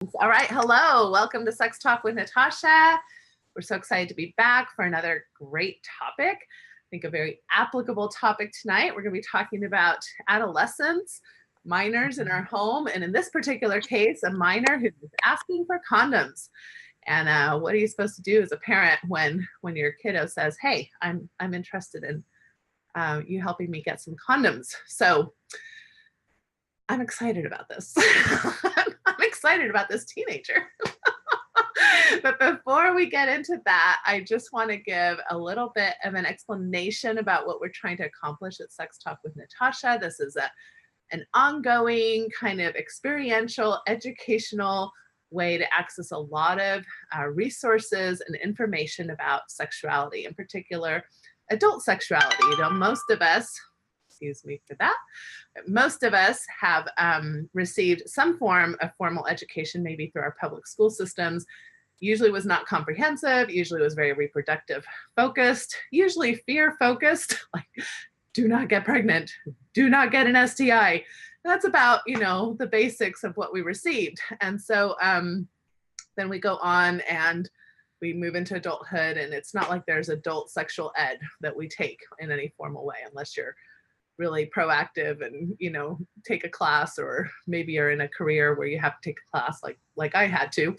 Yes. All right. Hello. Welcome to Sex Talk with Natasha. We're so excited to be back for another great topic. I think a very applicable topic tonight. We're going to be talking about adolescents, minors in our home, and in this particular case, a minor who's asking for condoms. And what are you supposed to do as a parent when your kiddo says, "Hey, I'm interested in you helping me get some condoms"? So I'm excited about this. I'm excited about this teenager. But before we get into that, I just want to give a little bit of an explanation about what we're trying to accomplish at Sex Talk with Natasha. This is an ongoing kind of experiential, educational way to access a lot of resources and information about sexuality, in particular, adult sexuality. You know, most of us, excuse me for that, most of us have received some form of formal education, maybe through our public school systems. Usually was not comprehensive, usually was very reproductive focused, usually fear focused, like do not get pregnant, do not get an STI. That's about, you know, the basics of what we received. And so then we go on and we move into adulthood, and it's not like there's adult sexual ed that we take in any formal way, unless you're really proactive and, you know, take a class, or maybe you're in a career where you have to take a class like I had to.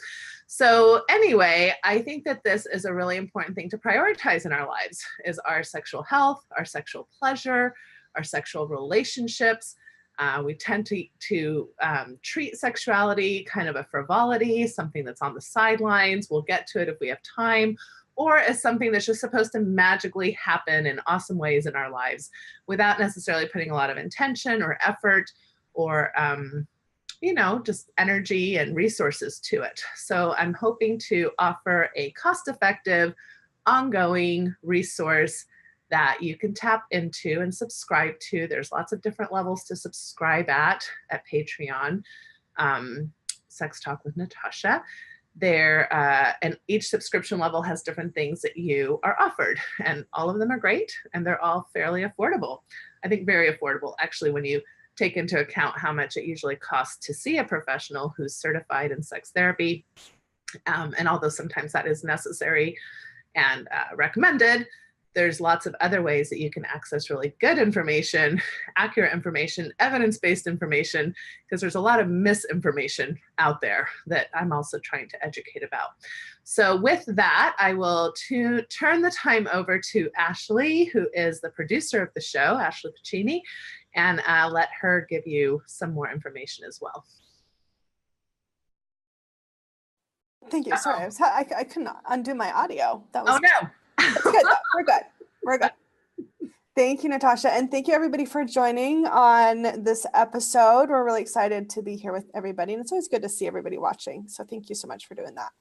So anyway, I think that this is a really important thing to prioritize in our lives, is our sexual health, our sexual pleasure, our sexual relationships. We tend to treat sexuality kind of a frivolity, something that's on the sidelines. We'll get to it if we have time, or as something that's just supposed to magically happen in awesome ways in our lives without necessarily putting a lot of intention or effort or, you know, just energy and resources to it. So I'm hoping to offer a cost-effective, ongoing resource that you can tap into and subscribe to. There's lots of different levels to subscribe at Patreon, Sex Talk with Natasha. There, and each subscription level has different things that you are offered, and all of them are great, and they're all fairly affordable. I think very affordable, actually, when you take into account how much it usually costs to see a professional who's certified in sex therapy. And although sometimes that is necessary and recommended, there's lots of other ways that you can access really good information, accurate information, evidence-based information, because there's a lot of misinformation out there that I'm also trying to educate about. So with that, I will turn the time over to Ashley, who is the producer of the show, Ashley Piccini, and let her give you some more information as well. Thank you. Sorry, I couldn't undo my audio. That was, oh no. That's good though. We're good. We're good. Thank you, Natasha. And thank you everybody for joining on this episode. We're really excited to be here with everybody. And it's always good to see everybody watching. So thank you so much for doing that.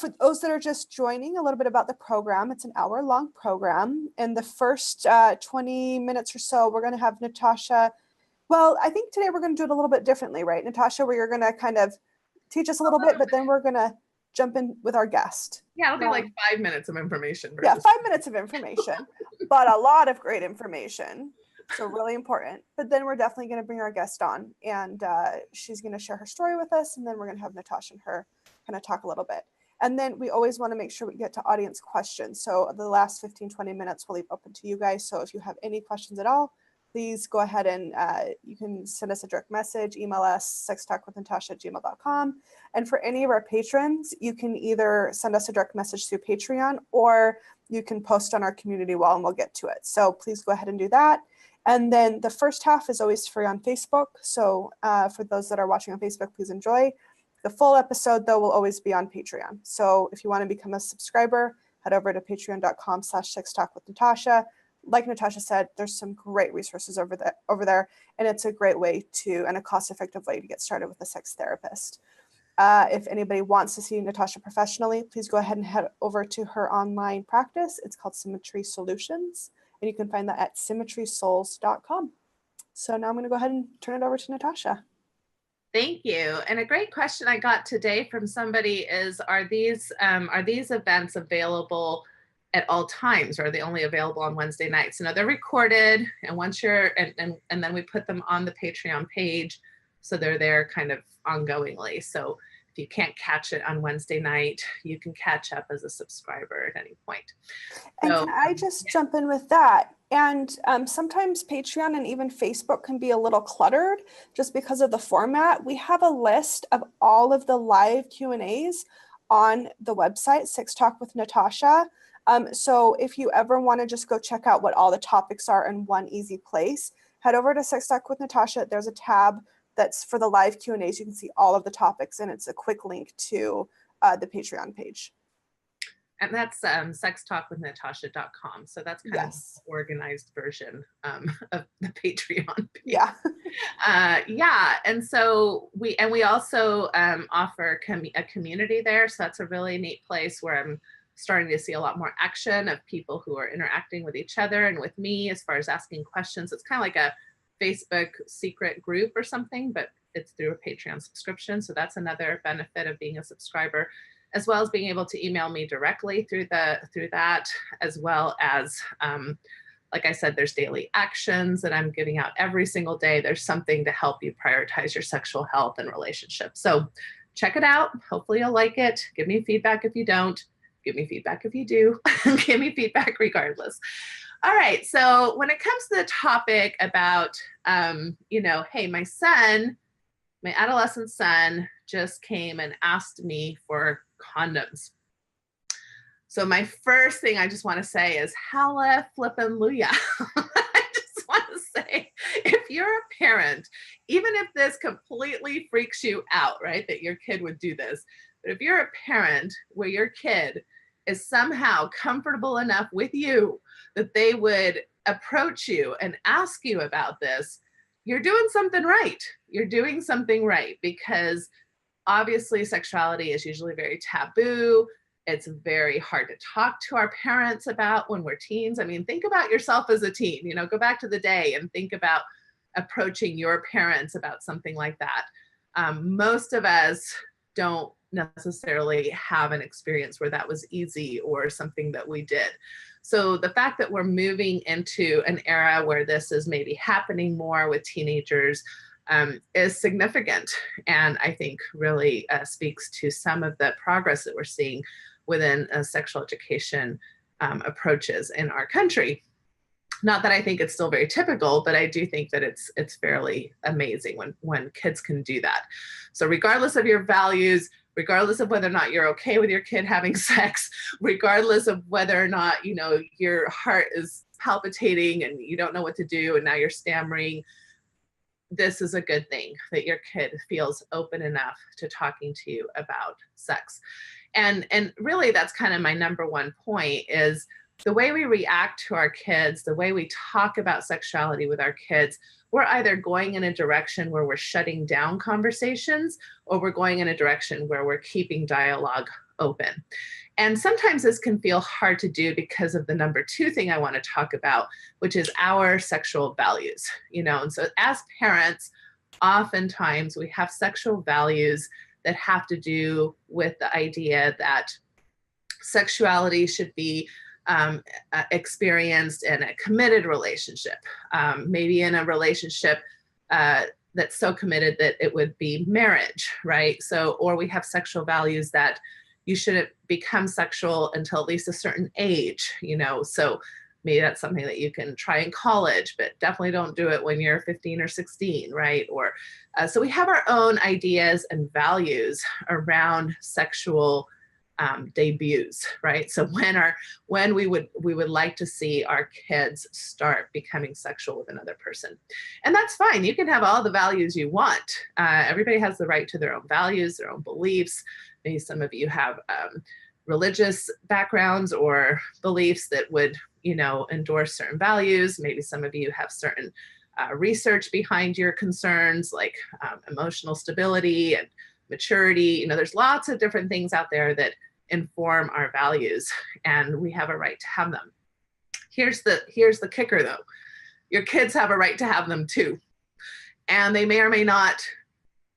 For those that are just joining, a little bit about the program. It's an hour-long program. In the first 20 minutes or so, we're going to have Natasha. Well, I think today we're going to do it a little bit differently, right, Natasha, where you're going to kind of teach us a little bit, but then we're going to jump in with our guest. Yeah, it'll be like 5 minutes of information. Yeah, 5 minutes of information, but a lot of great information. So really important. But then we're definitely going to bring our guest on, and she's going to share her story with us. And then we're going to have Natasha and her kind of talk a little bit. And then we always want to make sure we get to audience questions. So the last 15, 20 minutes we'll leave open to you guys. So if you have any questions at all, please go ahead and you can send us a direct message, email us, sextalkwithnatasha@gmail.com. And for any of our patrons, you can either send us a direct message through Patreon, or you can post on our community wall and we'll get to it. So please go ahead and do that. And then the first half is always free on Facebook. So for those that are watching on Facebook, please enjoy. The full episode, though, will always be on Patreon. So if you want to become a subscriber, head over to patreon.com/sextalkwithnatasha. Like Natasha said, there's some great resources over there, and it's a great way to, and a cost-effective way to get started with a sex therapist. If anybody wants to see Natasha professionally, please go ahead and head over to her online practice. It's called Symmetry Solutions, and you can find that at symmetrysouls.com. So now I'm going to go ahead and turn it over to Natasha. Thank you. And a great question I got today from somebody is, are these events available at all times, or are they only available on Wednesday nights? No, they're recorded, and once you're, and then we put them on the Patreon page So they're there kind of ongoingly. So if you can't catch it on Wednesday night, you can catch up as a subscriber at any point. And So, can I just jump in with that? And sometimes Patreon and even Facebook can be a little cluttered just because of the format. We have a list of all of the live Q&As on the website, Sex Talk with Natasha. So if you ever want to just go check out what all the topics are in one easy place, head over to Sex Talk with Natasha. There's a tab that's for the live Q&As. You can see all of the topics, and it's a quick link to the Patreon page. And that's sextalkwithnatasha.com. So that's kind of Yes. the organized version of the Patreon page. Yeah. Yeah. And so we also offer a community there. So that's a really neat place where I'm starting to see a lot more action of people who are interacting with each other and with me as far as asking questions. It's kind of like a Facebook secret group or something, but it's through a Patreon subscription. So that's another benefit of being a subscriber, as well as being able to email me directly through that, as well as, like I said, there's daily actions that I'm giving out every single day. There's something to help you prioritize your sexual health and relationships. So check it out. Hopefully you'll like it. Give me feedback if you don't. Give me feedback if you do. Give me feedback regardless. All right. So when it comes to the topic about, hey, my adolescent son just came and asked me for condoms. So my first thing I just want to say is hallelujah. I just want to say, if you're a parent, even if this completely freaks you out, right, that your kid would do this, but if you're a parent where your kid is somehow comfortable enough with you that they would approach you and ask you about this, you're doing something right. You're doing something right, because obviously sexuality is usually very taboo. It's very hard to talk to our parents about when we're teens. I mean, think about yourself as a teen, go back to the day and think about approaching your parents about something like that. Most of us don't necessarily have an experience where that was easy or something that we did. So the fact that we're moving into an era where this is maybe happening more with teenagers is significant, and I think really speaks to some of the progress that we're seeing within sexual education approaches in our country. Not that I think it's still very typical, but I do think that it's fairly amazing when kids can do that. So regardless of your values, regardless of whether or not you're okay with your kid having sex, regardless of whether or not, your heart is palpitating and you don't know what to do and now you're stammering, this is a good thing that your kid feels open enough to talking to you about sex. And really that's kind of my number one point, is the way we react to our kids, the way we talk about sexuality with our kids, we're either going in a direction where we're shutting down conversations, or we're going in a direction where we're keeping dialogue open. And sometimes this can feel hard to do because of the number two thing I want to talk about, which is our sexual values, And so as parents, oftentimes we have sexual values that have to do with the idea that sexuality should be experienced in a committed relationship, maybe in a relationship that's so committed that it would be marriage, right? So, or we have sexual values that you shouldn't become sexual until at least a certain age, so maybe that's something that you can try in college, but definitely don't do it when you're 15 or 16, right? Or so we have our own ideas and values around sexual debuts, right? So when we would like to see our kids start becoming sexual with another person, and that's fine. You can have all the values you want. Everybody has the right to their own values, their own beliefs. Maybe some of you have religious backgrounds or beliefs that would, endorse certain values. Maybe some of you have certain research behind your concerns, like emotional stability and maturity. There's lots of different things out there that inform our values, and we have a right to have them. Here's the kicker though. Your kids have a right to have them too. And they may or may not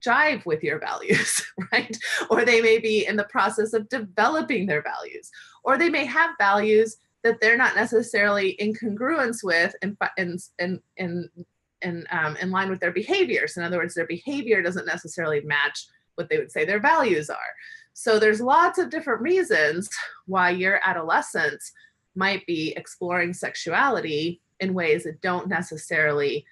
jive with your values, right? Or they may be in the process of developing their values, or they may have values that they're not necessarily in congruence with, and in line with their behaviors. In other words, their behavior doesn't necessarily match what they would say their values are. So there's lots of different reasons why your adolescents might be exploring sexuality in ways that don't necessarily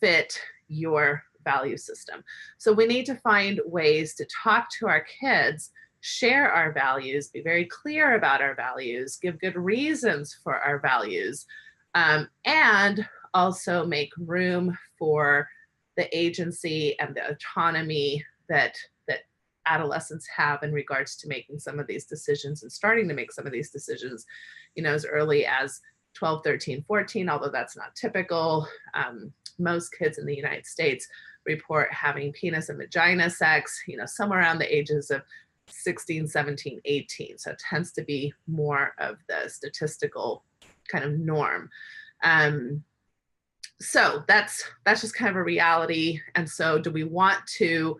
fit your value system. So we need to find ways to talk to our kids, share our values, be very clear about our values, give good reasons for our values, and also make room for the agency and the autonomy that adolescents have in regards to making some of these decisions and starting to make some of these decisions, as early as 12, 13, 14, although that's not typical. Most kids in the United States report having penis and vagina sex, somewhere around the ages of 16, 17, 18. So it tends to be more of the statistical kind of norm. So that's just kind of a reality. And so do we want to,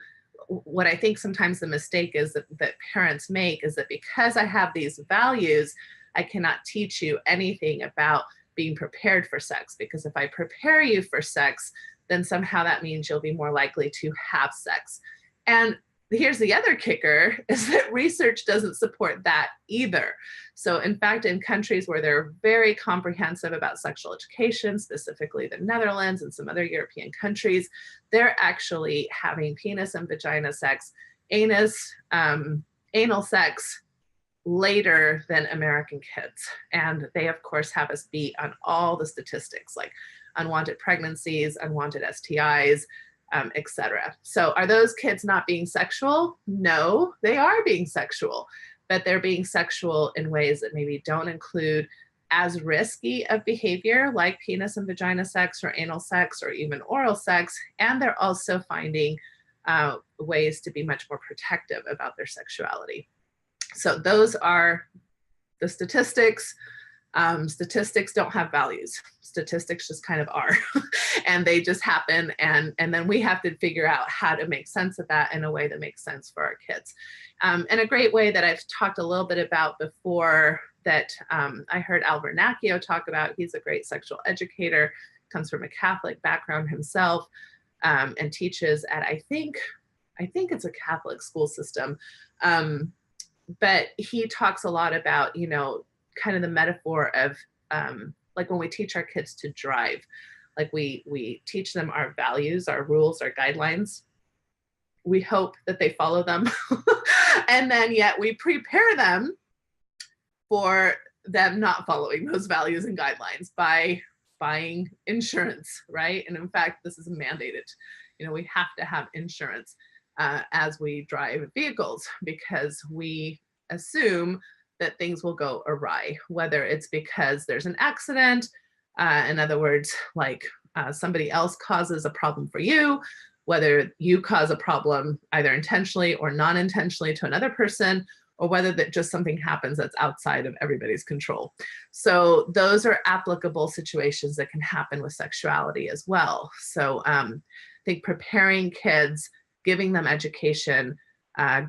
what I think sometimes the mistake is that parents make is that because I have these values, I cannot teach you anything about being prepared for sex, because if I prepare you for sex, then somehow that means you'll be more likely to have sex. And here's the other kicker, is that research doesn't support that either. So in fact, in countries where they're very comprehensive about sexual education, specifically the Netherlands and some other European countries, they're actually having penis and vagina sex, anal sex later than American kids. And they, of course, have us beat on all the statistics like unwanted pregnancies, unwanted STIs, etc. So are those kids not being sexual? No, they are being sexual, but they're being sexual in ways that maybe don't include as risky of behavior like penis and vagina sex or anal sex or even oral sex. And they're also finding ways to be much more protective about their sexuality. So those are the statistics. Statistics don't have values. Statistics just kind of are, and they just happen. And then we have to figure out how to make sense of that in a way that makes sense for our kids. And a great way that I've talked a little bit about before that I heard Al Vernacchio talk about, he's a great sexual educator, comes from a Catholic background himself, and teaches at, I think it's a Catholic school system. But he talks a lot about, kind of the metaphor of like when we teach our kids to drive, like we teach them our values, our rules, our guidelines. We hope that they follow them. And then yet we prepare them for them not following those values and guidelines by buying insurance, right? And in fact, this is mandated. We have to have insurance as we drive vehicles, because we assume that things will go awry, whether it's because there's an accident, in other words, like somebody else causes a problem for you, whether you cause a problem either intentionally or non-intentionally to another person, or whether that just something happens that's outside of everybody's control. So those are applicable situations that can happen with sexuality as well. So I think preparing kids, giving them education,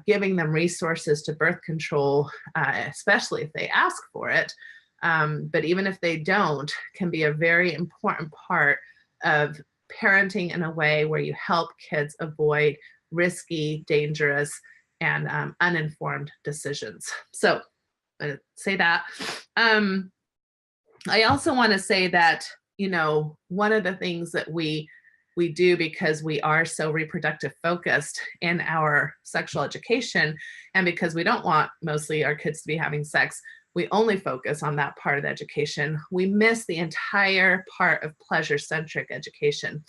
giving them resources to birth control, especially if they ask for it, but even if they don't, can be a very important part of parenting in a way where you help kids avoid risky, dangerous, and uninformed decisions. So I'm going to say that. I also want to say that, one of the things that we do, because we are so reproductive focused in our sexual education, and because we don't want mostly our kids to be having sex, we only focus on that part of the education. We miss the entire part of pleasure-centric education.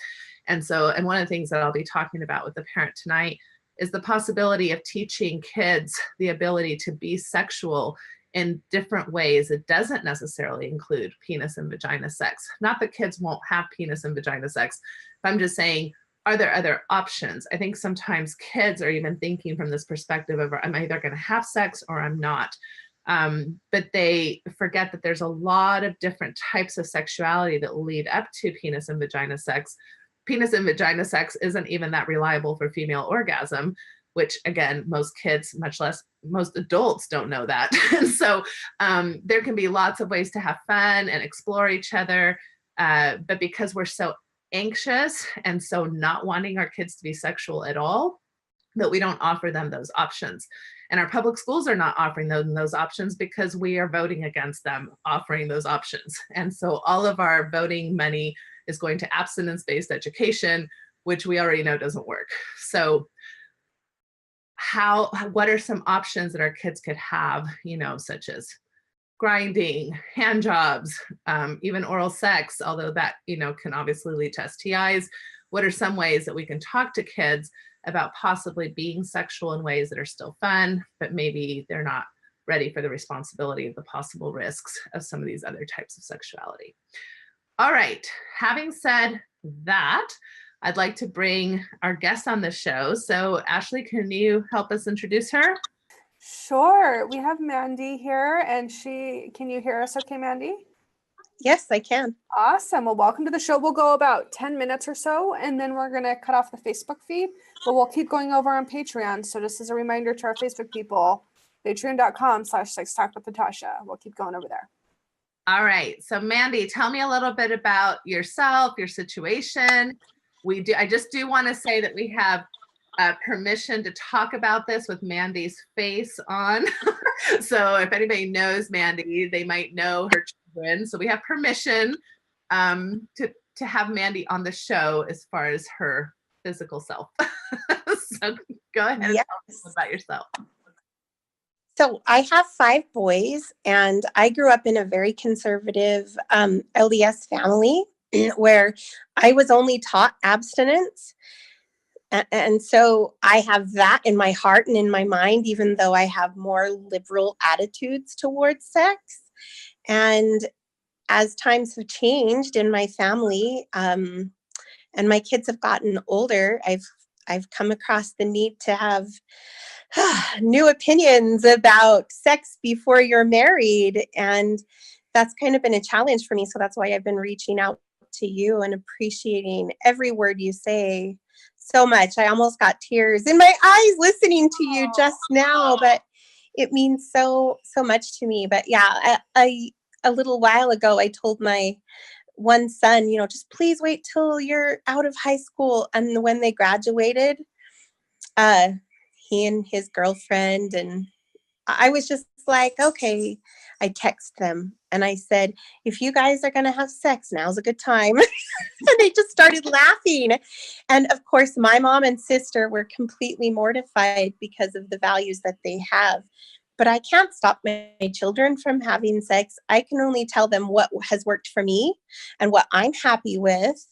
And one of the things that I'll be talking about with the parent tonight is the possibility of teaching kids the ability to be sexual in different ways. It doesn't necessarily include penis and vagina sex. Not that kids won't have penis and vagina sex, but I'm just saying, are there other options? I think sometimes kids are even thinking from this perspective of, I'm either going to have sex or I'm not. But they forget that there's a lot of different types of sexuality that lead up to penis and vagina sex. Penis and vagina sex isn't even that reliable for female orgasm, which again, most kids, much less most adults, don't know that. And so there can be lots of ways to have fun and explore each other. But because we're so anxious and so not wanting our kids to be sexual at all, that we don't offer them those options. And our public schools are not offering those options because we are voting against them offering those options. And so all of our voting money is going to abstinence-based education, which we already know doesn't work. So what are some options that our kids could have, such as grinding, hand jobs, even oral sex, although that, can obviously lead to STIs. What are some ways that we can talk to kids about possibly being sexual in ways that are still fun, but maybe they're not ready for the responsibility of the possible risks of some of these other types of sexuality? All right, having said that, I'd like to bring our guest on the show. So Ashley, can you help us introduce her? Sure. We have Mandy here, and can you hear us okay, Mandy? Yes, I can. Awesome. Well, welcome to the show. We'll go about 10 minutes or so, and then we're going to cut off the Facebook feed, but we'll keep going over on Patreon. So just as a reminder to our Facebook people, patreon.com/sextalkwithnatasha. We'll keep going over there. All right. So Mandy, tell me a little bit about yourself, your situation. I just do want to say that we have permission to talk about this with Mandy's face on. So if anybody knows Mandy, they might know her children. So we have permission to have Mandy on the show as far as her physical self. So go ahead and tell us about yourself. So I have 5 boys, and I grew up in a very conservative LDS family where I was only taught abstinence. And so I have that in my heart and in my mind, even though I have more liberal attitudes towards sex. And as times have changed in my family, and my kids have gotten older, I've come across the need to have new opinions about sex before you're married. And that's kind of been a challenge for me. So that's why I've been reaching out to you and appreciating every word you say so much. I almost got tears in my eyes listening to you just now, but it means so much to me. But yeah, a little while ago, I told my one son, just please wait till you're out of high school. And when they graduated, he and his girlfriend, and I was just like, okay. I text them and I said, if you guys are going to have sex, now's a good time. And they just started laughing. And of course, my mom and sister were completely mortified because of the values that they have. But I can't stop my children from having sex. I can only tell them what has worked for me and what I'm happy with.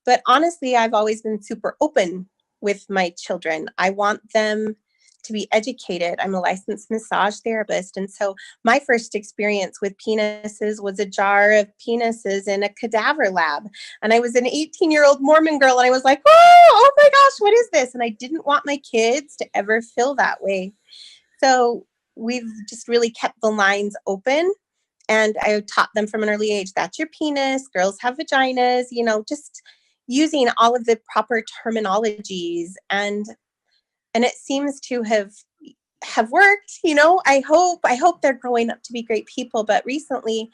But honestly, I've always been super open with my children. I want them to be educated. I'm a licensed massage therapist. And so my first experience with penises was a jar of penises in a cadaver lab. And I was an 18-year-old Mormon girl. And I was like, oh my gosh, what is this? And I didn't want my kids to ever feel that way. So we've just really kept the lines open. And I taught them from an early age, that's your penis, girls have vaginas, just using all of the proper terminologies. And it seems to have worked. I hope they're growing up to be great people. But recently,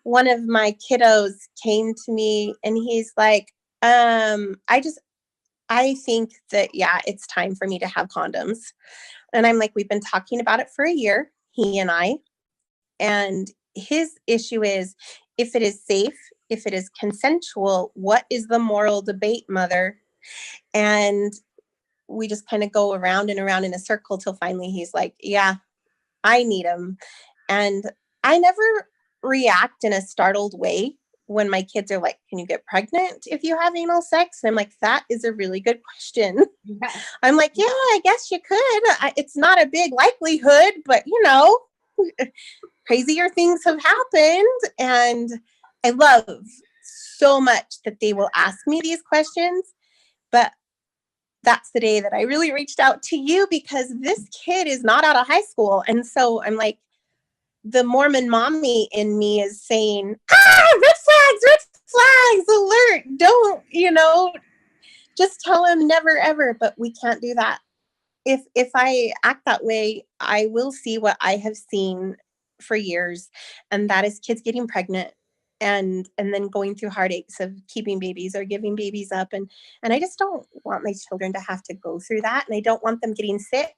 one of my kiddos came to me and he's like, I think that, yeah, it's time for me to have condoms. And I'm like, we've been talking about it for a year, he and I. And his issue is, if it is safe, if it is consensual, what is the moral debate, mother? And we just kind of go around and around in a circle till finally he's like, yeah, I need him. And I never react in a startled way when my kids are like, can you get pregnant if you have anal sex? And I'm like, that is a really good question. Yeah. I'm like, yeah, I guess you could. It's not a big likelihood, but crazier things have happened. And I love so much that they will ask me these questions. But that's the day that I really reached out to you, because this kid is not out of high school. And so I'm like, the Mormon mommy in me is saying, red flags, alert. Don't, just tell him never, ever. But we can't do that. If I act that way, I will see what I have seen for years. And that is kids getting pregnant. and then going through heartaches of keeping babies or giving babies up. And I just don't want my children to have to go through that. And I don't want them getting sick.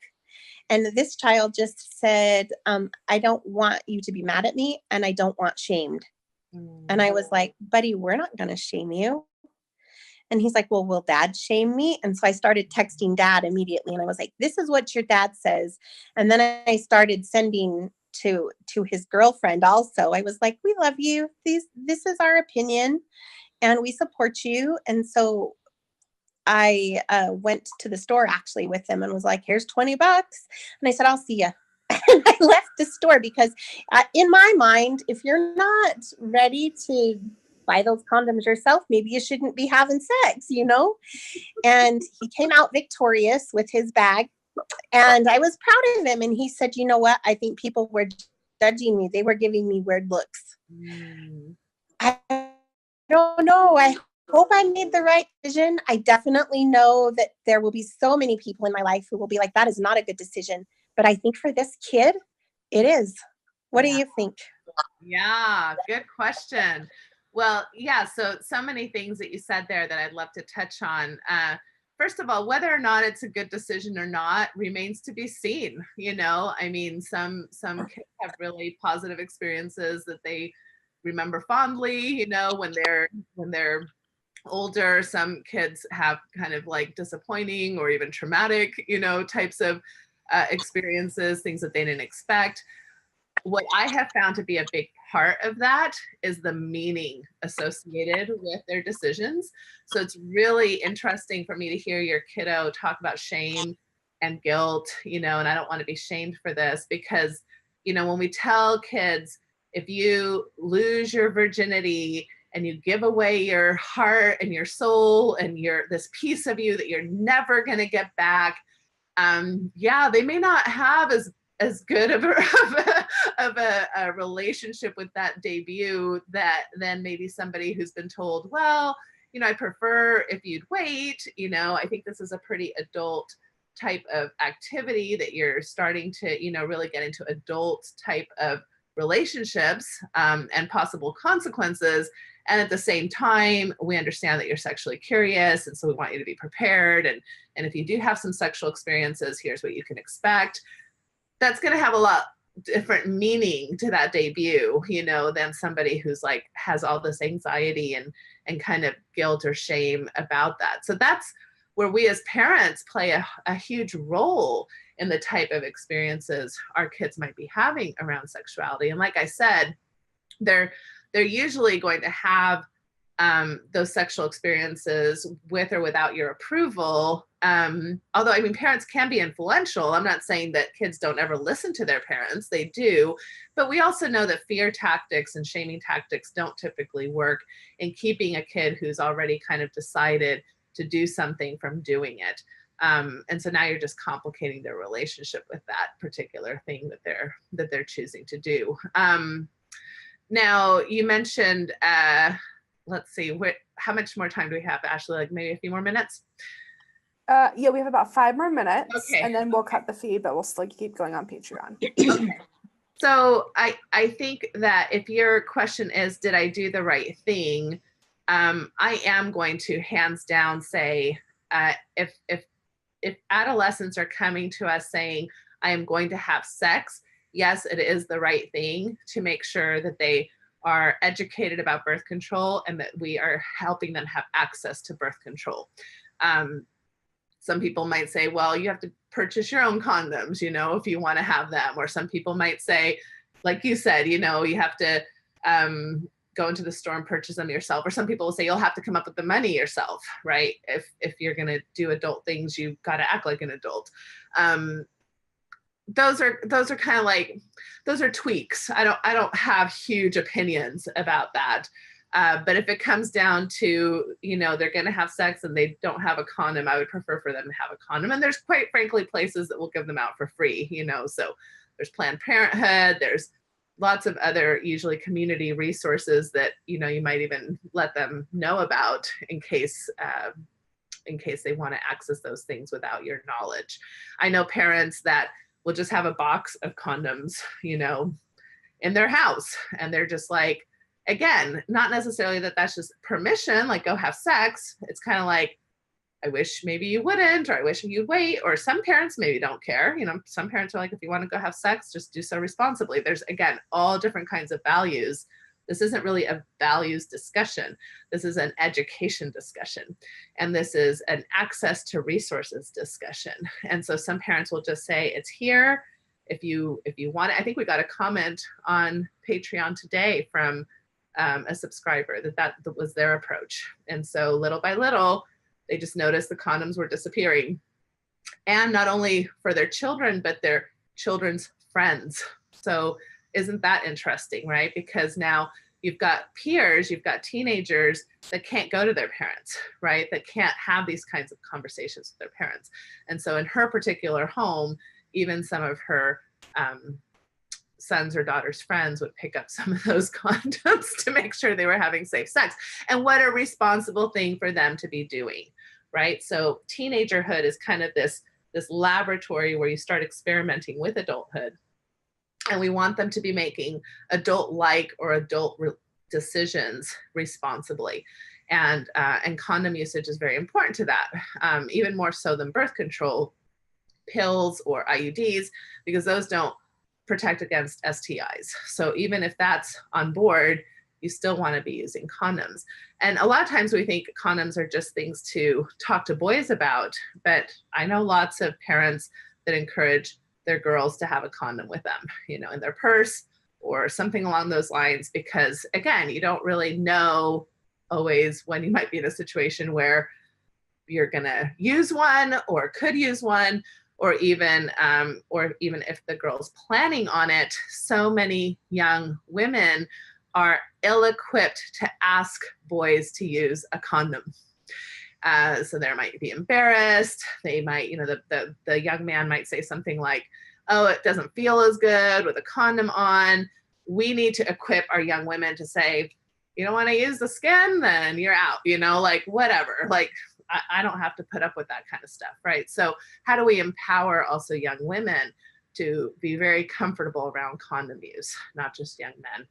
And this child just said, I don't want you to be mad at me, and I don't want shamed. And I was like, buddy, we're not going to shame you. And he's like, well, will dad shame me? And so I started texting dad immediately. And I was like, this is what your dad says. And then I started sending to his girlfriend also. I was like, we love you. This is our opinion and we support you. And so I went to the store actually with him and was like, here's $20. And I said, I'll see you. And I left the store because in my mind, if you're not ready to buy those condoms yourself, maybe you shouldn't be having sex, you know? And he came out victorious with his bag. And I was proud of him. And he said, you know what? I think people were judging me. They were giving me weird looks. I don't know. I hope I made the right decision. I definitely know that there will be so many people in my life who will be like, that is not a good decision. But I think for this kid, it is. What do you think? Yeah, good question. Well, yeah, so many things that you said there that I'd love to touch on. First of all, whether or not it's a good decision or not remains to be seen. You know, I mean, some kids have really positive experiences that they remember fondly, you know, when they're older. Some kids have kind of like disappointing or even traumatic, you know, types of experiences, things that they didn't expect. What I have found to be a big part of that is the meaning associated with their decisions. So it's really interesting for me to hear your kiddo talk about shame and guilt, you know, and I don't want to be shamed for this because, you know, when we tell kids, if you lose your virginity and you give away your heart and your soul and this piece of you that you're never going to get back, yeah, they may not have as good of a relationship with that debut that then maybe somebody who's been told, well, you know, I prefer if you'd wait, you know. I think this is a pretty adult type of activity that you're starting to, you know, really get into adult type of relationships and possible consequences. And at the same time, we understand that you're sexually curious. And so we want you to be prepared. And if you do have some sexual experiences, here's what you can expect. That's going to have a lot different meaning to that debut, you know, than somebody who's like has all this anxiety and kind of guilt or shame about that. So that's where we as parents play a huge role in the type of experiences our kids might be having around sexuality. And like I said, they're usually going to have those sexual experiences with or without your approval. Although, I mean, parents can be influential. I'm not saying that kids don't ever listen to their parents. They do. But we also know that fear tactics and shaming tactics don't typically work in keeping a kid who's already kind of decided to do something from doing it. And so now you're just complicating their relationship with that particular thing that they're choosing to do. Now, you mentioned, let's see, how much more time do we have, Ashley? Like maybe a few more minutes? Yeah, we have about 5 more minutes, okay. And then we'll cut the feed, but we'll still keep going on Patreon. Okay. So I think that if your question is, did I do the right thing? I am going to hands down say, if adolescents are coming to us saying, I am going to have sex, yes, it is the right thing to make sure that they are educated about birth control and that we are helping them have access to birth control. Some people might say, well, you have to purchase your own condoms, you know, if you want to have them. Or some people might say, like you said, you know, you have to go into the store and purchase them yourself. Or some people will say you'll have to come up with the money yourself, right? If you're going to do adult things, you've got to act like an adult. Those are kind of like, those are tweaks. I don't have huge opinions about that. But if it comes down to, you know, they're going to have sex and they don't have a condom, I would prefer for them to have a condom. And there's quite frankly places that will give them out for free, you know, so there's Planned Parenthood, there's lots of other usually community resources that, you know, you might even let them know about in case they want to access those things without your knowledge. I know parents that will just have a box of condoms, you know, in their house, and they're just like, again, not necessarily that that's just permission, like go have sex. It's kind of like, I wish maybe you wouldn't, or I wish you'd wait, or some parents maybe don't care. You know, some parents are like, if you want to go have sex, just do so responsibly. There's, again, all different kinds of values. This isn't really a values discussion. This is an education discussion. And this is an access to resources discussion. And so some parents will just say, it's here. If you want it. I think we got a comment on Patreon today from a subscriber that was their approach. And so little by little, they just noticed the condoms were disappearing. And not only for their children, but their children's friends. So isn't that interesting, right? Because now you've got peers, you've got teenagers that can't go to their parents, right? That can't have these kinds of conversations with their parents. And so in her particular home, even some of her sons or daughters' friends would pick up some of those condoms to make sure they were having safe sex. And what a responsible thing for them to be doing, right? So teenagerhood is kind of this laboratory where you start experimenting with adulthood. And we want them to be making adult-like or adult decisions responsibly. And condom usage is very important to that, even more so than birth control pills or IUDs, because those don't protect against STIs. So even if that's on board, you still want to be using condoms. And a lot of times we think condoms are just things to talk to boys about, but I know lots of parents that encourage their girls to have a condom with them, you know, in their purse or something along those lines, because again, you don't really know always when you might be in a situation where you're gonna use one or could use one, or even if the girl's planning on it. So many young women are ill-equipped to ask boys to use a condom. So they might be embarrassed. They might, you know, the young man might say something like, oh, it doesn't feel as good with a condom on. We need to equip our young women to say, you don't want to use the skin, then you're out, you know, like whatever. Like, I don't have to put up with that kind of stuff, right? So how do we empower also young women to be very comfortable around condom use, not just young men?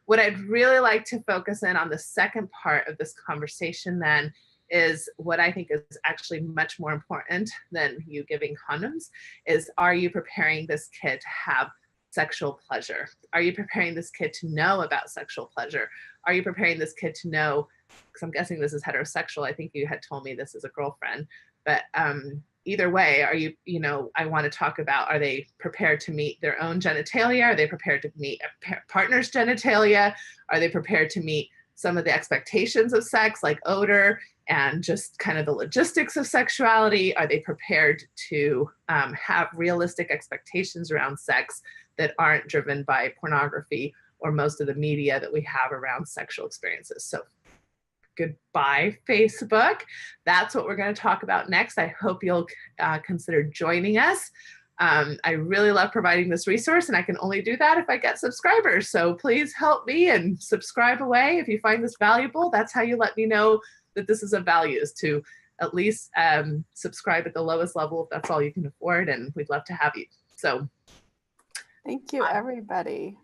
What I'd really like to focus in on the second part of this conversation then is what I think is actually much more important than you giving condoms is, are you preparing this kid to have sexual pleasure? Are you preparing this kid to know about sexual pleasure? Are you preparing this kid to know, because I'm guessing this is heterosexual. I think you had told me this is a girlfriend, but either way, are you, you know, I want to talk about, are they prepared to meet their own genitalia? Are they prepared to meet a partner's genitalia? Are they prepared to meet some of the expectations of sex, like odor and just kind of the logistics of sexuality? Are they prepared to have realistic expectations around sex that aren't driven by pornography or most of the media that we have around sexual experiences? So goodbye, Facebook. That's what we're going to talk about next. I hope you'll consider joining us. I really love providing this resource, and I can only do that if I get subscribers. So please help me and subscribe away. If you find this valuable, that's how you let me know that this is of value, is to at least subscribe at the lowest level if that's all you can afford, and we'd love to have you. So thank you, everybody.